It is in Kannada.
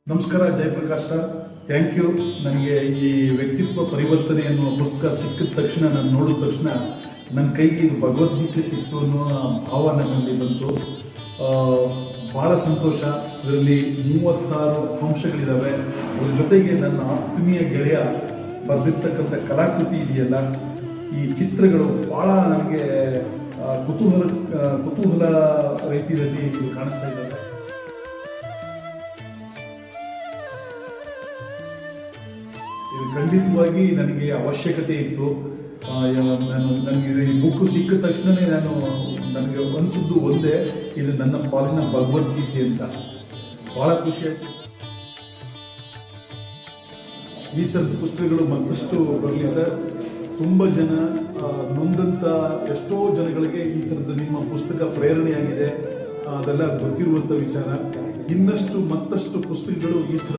ನಮಸ್ಕಾರ ಜಯಪ್ರಕಾಶ್ ಸರ್, ಥ್ಯಾಂಕ್ ಯು. ನನಗೆ ಈ ವ್ಯಕ್ತಿತ್ವ ಪರಿವರ್ತನೆ ಅನ್ನುವ ಪುಸ್ತಕ ಸಿಕ್ಕಿದ ತಕ್ಷಣ, ನಾನು ನೋಡಿದ ತಕ್ಷಣ ನನ್ನ ಕೈಗೆ ಇದು ಭಗವದ್ಗೀತೆ ಸಿಕ್ತು ಅನ್ನೋ ಭಾವ ನನ್ನಲ್ಲಿ ಬಂತು. ಭಾಳ ಸಂತೋಷ. ಇದರಲ್ಲಿ 36 ಅಂಶಗಳಿದ್ದಾವೆ. ಅದ್ರ ಜೊತೆಗೆ ನನ್ನ ಆತ್ಮೀಯ ಗೆಳೆಯ ಬರೆದಿರ್ತಕ್ಕಂಥ ಕಲಾಕೃತಿ ಇದೆಯಲ್ಲ, ಈ ಚಿತ್ರಗಳು ಭಾಳ ನನಗೆ ಕುತೂಹಲ ರೀತಿಯಲ್ಲಿ ಕಾಣಿಸ್ತಾ ಇದ್ದಾವೆ. ಇದು ಖಂಡಿತವಾಗಿ ನನಗೆ ಅವಶ್ಯಕತೆ ಇತ್ತು. ನನಗೆ ಈ ಬುಕ್ ಸಿಕ್ಕಿದ ತಕ್ಷಣವೇ ನನಗೆ ಅನಿಸಿದ್ದು ಒಂದೇ, ಇದು ನನ್ನ ಪಾಲಿನ ಭಗವದ್ಗೀತೆ ಅಂತ. ಭಾಳ ಖುಷಿ ಆಯಿತು. ಈ ಥರದ ಪುಸ್ತಕಗಳು ಮತ್ತಷ್ಟು ಬರಲಿ ಸರ್. ತುಂಬ ಜನ ನೊಂದಂಥ ಎಷ್ಟೋ ಜನಗಳಿಗೆ ಈ ಥರದ್ದು ನಿಮ್ಮ ಪುಸ್ತಕ ಪ್ರೇರಣೆಯಾಗಿದೆ. ಅದೆಲ್ಲ ಗೊತ್ತಿರುವಂಥ ವಿಚಾರ. ಇನ್ನಷ್ಟು ಮತ್ತಷ್ಟು ಪುಸ್ತಕಗಳು ಈ ಥರ